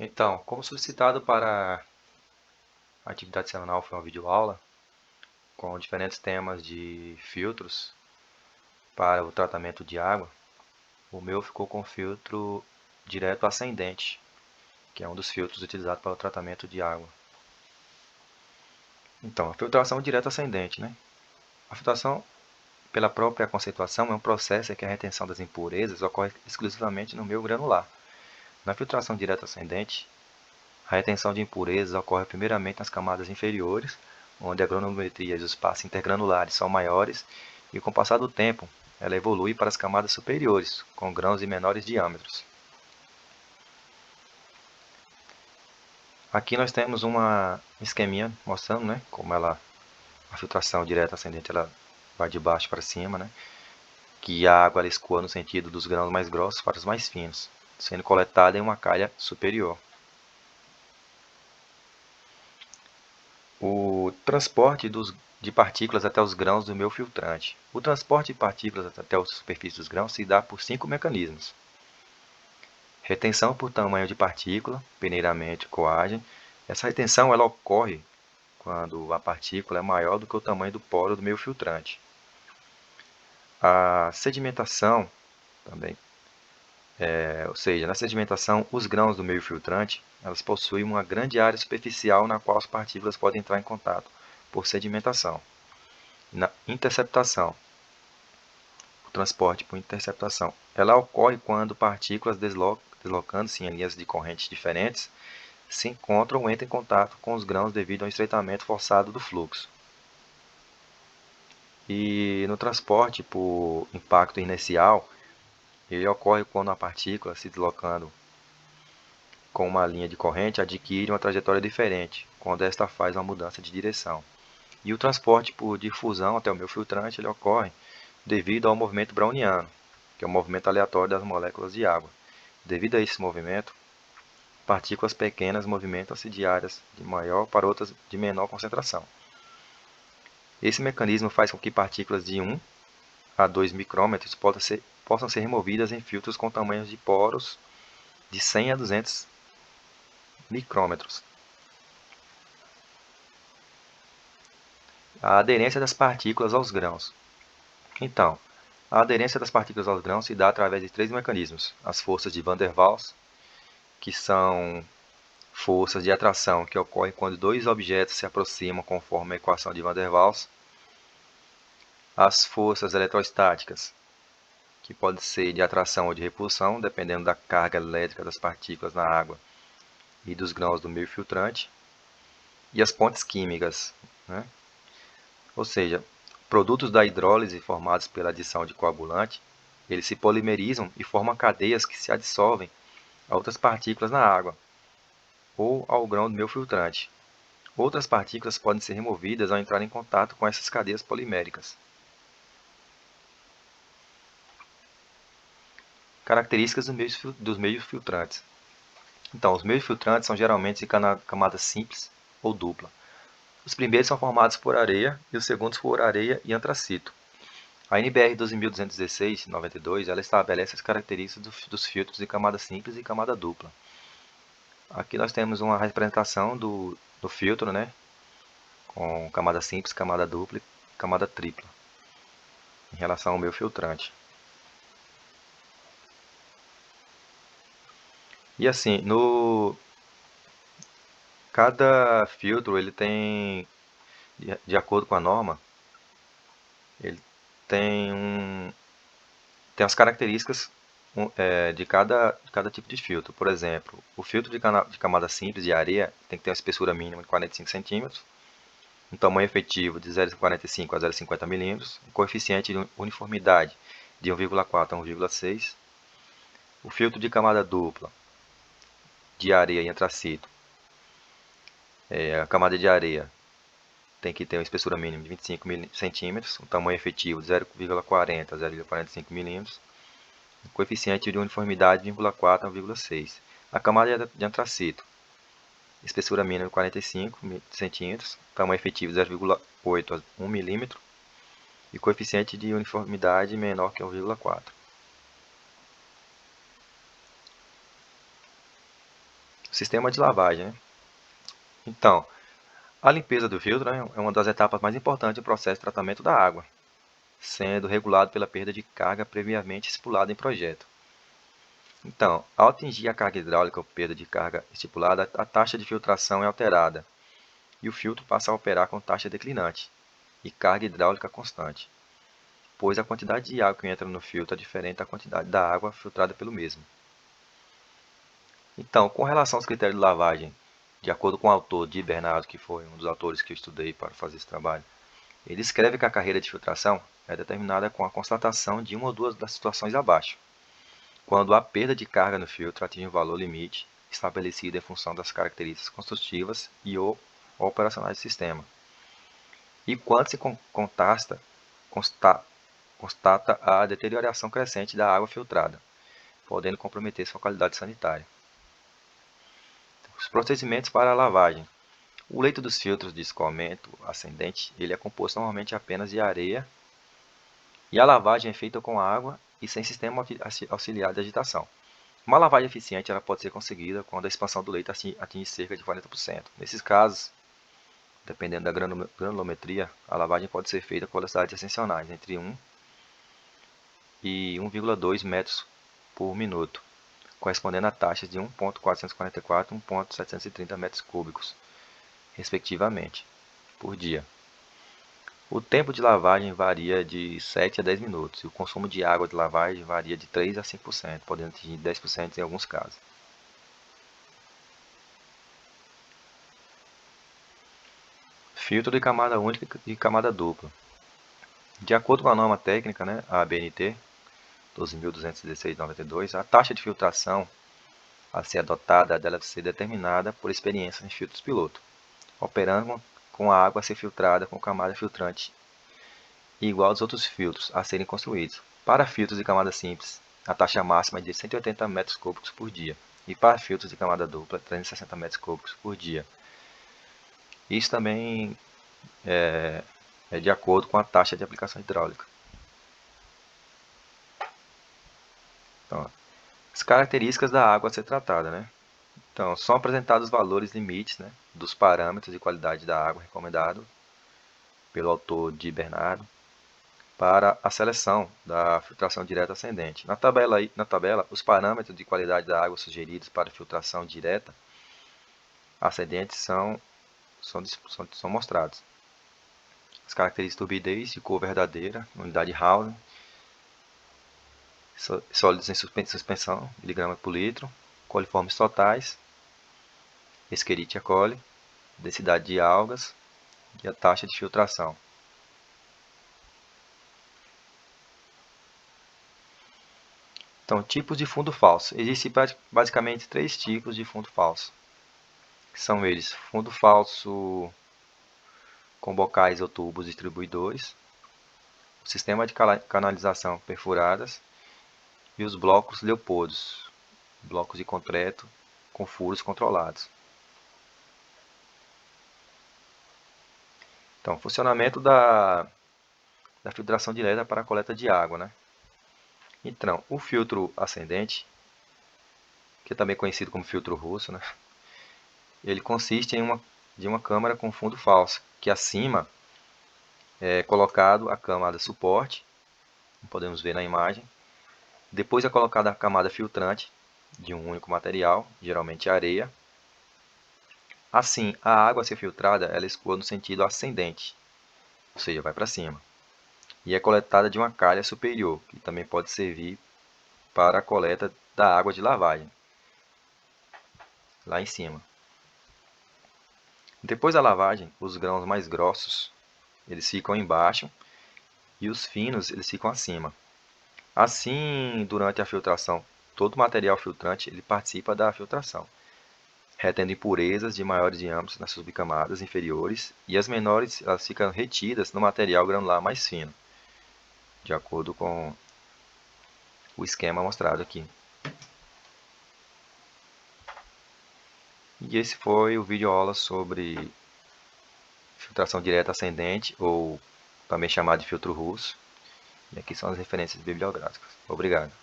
Então, como solicitado para a atividade semanal foi uma videoaula com diferentes temas de filtros para o tratamento de água, o meu ficou com filtro direto ascendente, que é um dos filtros utilizados para o tratamento de água. Então, a filtração direta ascendente, né? A filtração, pela própria conceituação, é um processo em que a retenção das impurezas ocorre exclusivamente no meio granular. Na filtração direta ascendente, a retenção de impurezas ocorre primeiramente nas camadas inferiores, onde a granulometria e os espaços intergranulares são maiores, e com o passar do tempo, ela evolui para as camadas superiores, com grãos de menores diâmetros. Aqui nós temos um esqueminha mostrando, né, como a filtração direta ascendente ela vai de baixo para cima, né, que a água ela escoa no sentido dos grãos mais grossos para os mais finos, sendo coletada em uma calha superior. O transporte de partículas até os grãos do meu filtrante. O transporte de partículas até a superfície dos grãos se dá por 5 mecanismos. Retenção por tamanho de partícula, peneiramente coagem. Essa retenção ela ocorre quando a partícula é maior do que o tamanho do poro do meu filtrante. A sedimentação também, ou seja, na sedimentação, os grãos do meio filtrante elas possuem uma grande área superficial na qual as partículas podem entrar em contato por sedimentação. Na interceptação, o transporte por interceptação, ela ocorre quando partículas deslocando-se em linhas de correntes diferentes se encontram ou entram em contato com os grãos devido ao estreitamento forçado do fluxo. E no transporte por impacto inercial, ele ocorre quando a partícula se deslocando com uma linha de corrente adquire uma trajetória diferente, quando esta faz uma mudança de direção. E o transporte por difusão até o meu filtrante ele ocorre devido ao movimento browniano, que é o movimento aleatório das moléculas de água. Devido a esse movimento, partículas pequenas movimentam-se de áreas de maior para outras de menor concentração. Esse mecanismo faz com que partículas de 1 a 2 micrômetros possam ser removidas em filtros com tamanhos de poros de 100 a 200 micrômetros. A aderência das partículas aos grãos. Então, a aderência das partículas aos grãos se dá através de 3 mecanismos. As forças de Van der Waals, que são forças de atração que ocorrem quando dois objetos se aproximam conforme a equação de Van der Waals. As forças eletrostáticas, que podem ser de atração ou de repulsão, dependendo da carga elétrica das partículas na água e dos grãos do meio filtrante. E as pontes químicas, né? Ou seja, produtos da hidrólise formados pela adição de coagulante, eles se polimerizam e formam cadeias que se adsorvem a outras partículas na água ou ao grão do meu filtrante. Outras partículas podem ser removidas ao entrar em contato com essas cadeias poliméricas. Características dos meios filtrantes. Então, os meios filtrantes são geralmente de camada simples ou dupla. Os primeiros são formados por areia e os segundos por areia e antracito. A NBR 12.216/92 ela estabelece as características dos filtros de camada simples e camada dupla. Aqui nós temos uma representação do filtro, né, com camada simples, camada dupla e camada tripla, em relação ao meu filtrante. E assim, cada filtro ele tem, de acordo com a norma, ele tem as características de cada tipo de filtro. Por exemplo, o filtro de camada simples de areia tem que ter uma espessura mínima de 45 centímetros, um tamanho efetivo de 0,45 a 0,50 milímetros, um coeficiente de uniformidade de 1,4 a 1,6. O filtro de camada dupla de areia e antracito, a camada de areia tem que ter uma espessura mínima de 25 centímetros, um tamanho efetivo de 0,40 a 0,45 milímetros, um coeficiente de uniformidade de 1,4 a 1,6. A camada de antracito, espessura mínima de 45 centímetros, tamanho efetivo de 0,8 a 1 milímetro e coeficiente de uniformidade menor que 1,4. Sistema de lavagem, né? Então, a limpeza do filtro, né, é uma das etapas mais importantes do processo de tratamento da água, sendo regulado pela perda de carga previamente estipulada em projeto. Então, ao atingir a carga hidráulica ou perda de carga estipulada, a taxa de filtração é alterada e o filtro passa a operar com taxa declinante e carga hidráulica constante, pois a quantidade de água que entra no filtro é diferente da quantidade da água filtrada pelo mesmo. Então, com relação aos critérios de lavagem, de acordo com o autor Di Bernardo, que foi um dos autores que eu estudei para fazer esse trabalho, ele escreve que a carreira de filtração é determinada com a constatação de uma ou duas das situações abaixo, quando a perda de carga no filtro atinge um valor limite estabelecido em função das características construtivas e ou operacionais do sistema, e quando se constata a deterioração crescente da água filtrada, podendo comprometer sua qualidade sanitária. Os procedimentos para a lavagem. O leito dos filtros de escoamento ascendente ele é composto normalmente apenas de areia e a lavagem é feita com água e sem sistema auxiliar de agitação. Uma lavagem eficiente ela pode ser conseguida quando a expansão do leito atinge cerca de 40%. Nesses casos, dependendo da granulometria, a lavagem pode ser feita com velocidades ascensionais, entre 1 e 1,2 metros por minuto, correspondendo a taxas de 1,444 e 1,730 metros cúbicos, respectivamente, por dia. O tempo de lavagem varia de 7 a 10 minutos e o consumo de água de lavagem varia de 3 a 5%, podendo atingir 10% em alguns casos. Filtro de camada única e camada dupla. De acordo com a norma técnica, né, a ABNT 12.216/92, a taxa de filtração a ser adotada deve ser determinada por experiência em filtros piloto, operando com a água a ser filtrada com camada filtrante igual aos outros filtros a serem construídos. Para filtros de camada simples, a taxa máxima é de 180 metros cúbicos por dia, e para filtros de camada dupla, 360 metros cúbicos por dia. Isso também é de acordo com a taxa de aplicação hidráulica. Então, as características da água a ser tratada, né? Então, são apresentados os valores limites, né, dos parâmetros de qualidade da água recomendado pelo autor Di Bernardo para a seleção da filtração direta ascendente. Na tabela, os parâmetros de qualidade da água sugeridos para filtração direta ascendente são mostrados. As características de turbidez, de cor verdadeira, unidade Housen, sólidos em suspensão, miligramas por litro, coliformes totais, Escherichia coli, densidade de algas e a taxa de filtração. Então, tipos de fundo falso. Existem basicamente 3 tipos de fundo falso. Que são eles: fundo falso com bocais ou tubos distribuidores, o sistema de canalização perfuradas e os blocos Leopoldos, blocos de concreto com furos controlados. Então, funcionamento da filtração direta para a coleta de água, né? Então, o filtro ascendente, que é também conhecido como filtro russo, né? Ele consiste de uma câmara com fundo falso, que acima é colocado a camada suporte, podemos ver na imagem. Depois é colocada a camada filtrante de um único material, geralmente areia. Assim, a água a ser filtrada ela escoa no sentido ascendente, ou seja, vai para cima. E é coletada de uma calha superior, que também pode servir para a coleta da água de lavagem, lá em cima. Depois da lavagem, os grãos mais grossos eles ficam embaixo e os finos eles ficam acima. Assim, durante a filtração, todo o material filtrante ele participa da filtração, retendo impurezas de maiores diâmetros nas subcamadas inferiores e as menores elas ficam retidas no material granular mais fino, de acordo com o esquema mostrado aqui. E esse foi o vídeo aula sobre filtração direta ascendente, ou também chamado de filtro russo. E aqui são as referências bibliográficas. Obrigado.